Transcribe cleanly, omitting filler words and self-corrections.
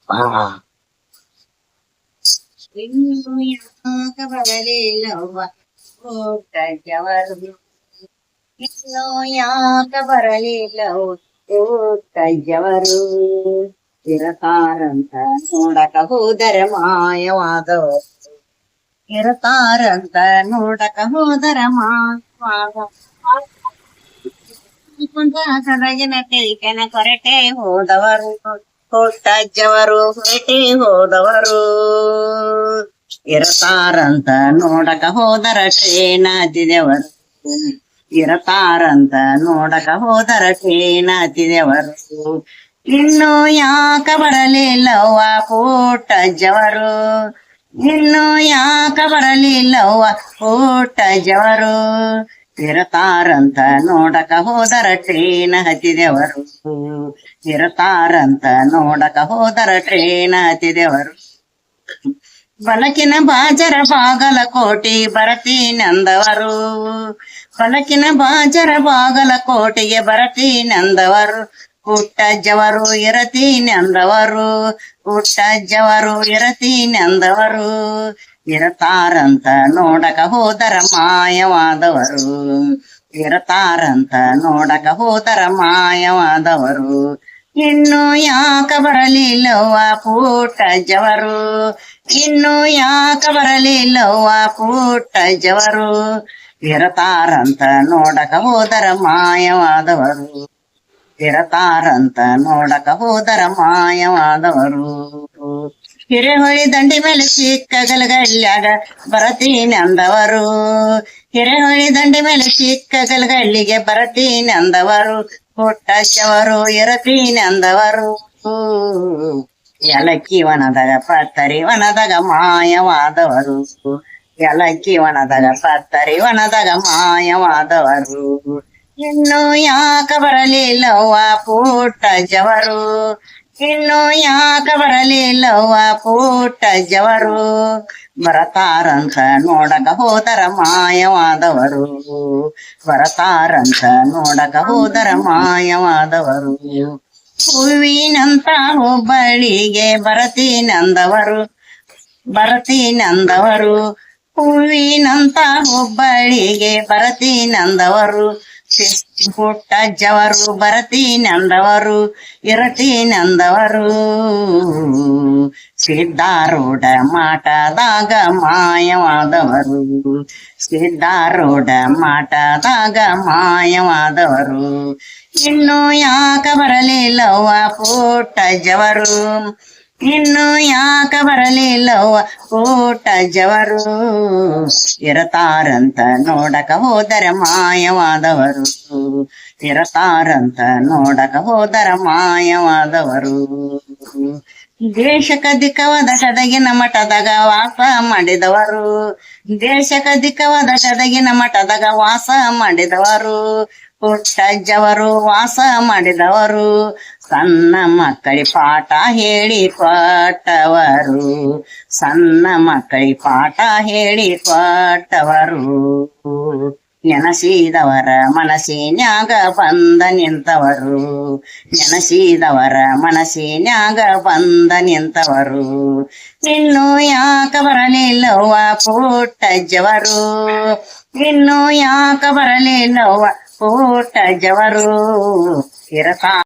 ಹಾ ಇನ್ನು ಯಾಕ ಬರಲಿಲ್ಲವ್ವ ಊಟಜ್ಜವರು ಇನ್ನು ಯಾಕ ಬರಲಿಲ್ಲವು ಊಟಜ್ಜವರು ಇರತಾರಂತ ನೋಡಕ ಹೋದರೆ ಮಾಯವಾದವು ಇರತಾರಂತ ನೋಡಕ ಹೋದರ ಮಾಯವಾದ ಕುಂತ ಸದಗಿನ ಕೈಕನ ಕೊರಟೆ ಹೋದವರು ಕೊಟ್ಟಜ್ಜವರು ಹೊರಟೆ ಹೋದವರು ಇರತಾರಂತ ನೋಡಕ ಹೋದರ ಟ್ರೇನ್ ಹತ್ತಿದೆವರು ಇರತಾರಂತ ನೋಡಕ ಹೋದರ ಟ್ರೇನ್ ಹತ್ತಿದೆವರು ಇನ್ನು ಯಾಕ ಬರಲಿಲ್ಲವ್ವ ಪುಟ್ಟಜ್ಜವರು ಇನ್ನು ಯಾಕ ಬರಲಿಲ್ಲವ್ವ ಪುಟ್ಟಜ್ಜವರು ಇರತಾರಂತ ನೋಡಕ ಹೋದರ ಟ್ರೇನ್ ಹತ್ತಿದೆವರು ಇರತಾರಂತ ನೋಡಕ ಹೋದರ ಟ್ರೇನ್ ಹತ್ತಿದೆವರು ಬಲಕಿನ ಬಾಜರ ಬಾಗಲಕೋಟೆ ಬರತೀನಂದವರು ಬಲಕಿನ ಬಾಜರ ಬಾಗಲಕೋಟೆಗೆ ಬರತೀನಂದವರು ಪುಟ್ಟಜ್ಜವರು ಇರತೀನಂದವರು ಪುಟ್ಟಜ್ಜವರು ಇರತೀನಂದವರು ಇರತಾರಂತ ನೋಡಕ ಹೋದರ ಮಾಯವಾದವರು ಇರತಾರಂತ ನೋಡಕ ಹೋದರ ಮಾಯವಾದವರು ಇನ್ನು ಯಾಕ ಬರಲಿಲ್ಲವ್ವ ಪುಟ್ಟಜ್ಜವರು ಇನ್ನು ಯಾಕ ಬರಲಿಲ್ಲವ್ವ ಪುಟ್ಟಜ್ಜವರು ಇರತಾರಂತ ನೋಡಕ ಹೋದರ ಮಾಯವಾದವರು ಇರತಾರಂತ ನೋಡಕ ಹೋದರ ಮಾಯವಾದವರು ಹಿರೇಹೊಳಿ ದಂಡಿ ಮೇಲೆ ಚಿಕ್ಕ ಗಲಗಲ್ಯಾಗ ಬರತೀನಿ ಅಂದವರು ಹಿರೇಹೊಳಿ ದಂಡಿ ಮೇಲೆ ಚಿಕ್ಕ ಗಲಗಲ್ಲಿಗೆ ಬರತೀನಿ ಅಂದವರು ಪುಟ್ಟಜ್ಜವರು ಇರತೀನಿ ಅಂದವರು ಎಲಕ್ಕಿ ವನದಾಗ ಪತ್ತರಿ ವನದಾಗ ಮಾಯವಾದವರು ಎಲಕ್ಕಿ ವನದಾಗ ಪತ್ತರಿ ವನದಾಗ ಮಾಯವಾದವರು ಇನ್ನು ಯಾಕ ಬರಲಿಲ್ಲವ್ವ ಪುಟ್ಟಜ್ಜವರು ಇನ್ನು ಯಾಕ ಬರಲಿಲ್ಲವ್ವ ಪುಟ್ಟಜ್ಜವರು ಬರತಾರಂತ ನೋಡಕ ಹೋದರ ಮಾಯವಾದವರು ಬರತಾರಂತ ನೋಡಕ ಹೋದರ ಮಾಯವಾದವರು ಹೂವಿನಂತ ಹುಬ್ಬಳ್ಳಿಗೆ ಬರತೀನಂದವರು ಬರತೀನಂದವರು ಹೂವಿನಂತ ಹುಬ್ಬಳ್ಳಿಗೆ ಬರತೀನಂದವರು ಪುಟ್ಟಜ್ಜವರು ಬರತೀನಂದವರು ಇರತೀನಂದವರು ಸಿದ್ಧಾರೂಢ ಮಾಟದಾಗ ಮಾಯವಾದವರು ಸಿದ್ಧಾರೂಢ ಮಾಟದಾಗ ಮಾಯವಾದವರು ಇನ್ನು ಯಾಕ ಬರಲಿಲ್ಲವ್ವ ಪುಟ್ಟಜ್ಜವರು ಇನ್ನು ಯಾಕ ಬರಲಿಲ್ಲವ್ವ ಪುಟ್ಟಜ್ಜವರು ಇರತಾರಂತ ನೋಡಕ ಹೋದರ ಮಾಯವಾದವರು ಇರತಾರಂತ ನೋಡಕ ಹೋದರ ಮಾಯವಾದವರು ದೇಶಕ ದಿಕ್ಕವಾದ ಗದಗಿನ ಮಠದಾಗ ವಾಸ ಮಾಡಿದವರು ದೇಶಕ ದಿಕ್ಕವಾದ ಗದಗಿನ ಮಠದಾಗ ವಾಸ ಮಾಡಿದವರು ಪುಟ್ಟಜ್ಜವರು ವಾಸ ಮಾಡಿದವರು ಸಣ್ಣ ಮಕ್ಕಳಿ ಪಾಠ ಹೇಳಿ ಕೊಟ್ಟವರು ಸಣ್ಣ ಮಕ್ಕಳಿ ಪಾಠ ಹೇಳಿ ಕೊಟ್ಟವರು ನೆನಸಿದವರ ಮನಸ್ಸಿನ್ಯಾಗ ಬಂದ ನಿಂತವರು ನೆನಸಿದವರ ಮನಸ್ಸಿನ್ಯಾಗ ಬಂದ ನಿಂತವರು ಇನ್ನು ಯಾಕ ಬರಲಿಲ್ಲವ್ವ ಪುಟ್ಟಜ್ಜವರು ಇನ್ನು ಯಾಕ ಬರಲಿಲ್ಲವ್ವ ಪುಟ್ಟಜ್ಜವರು ಇರತಾ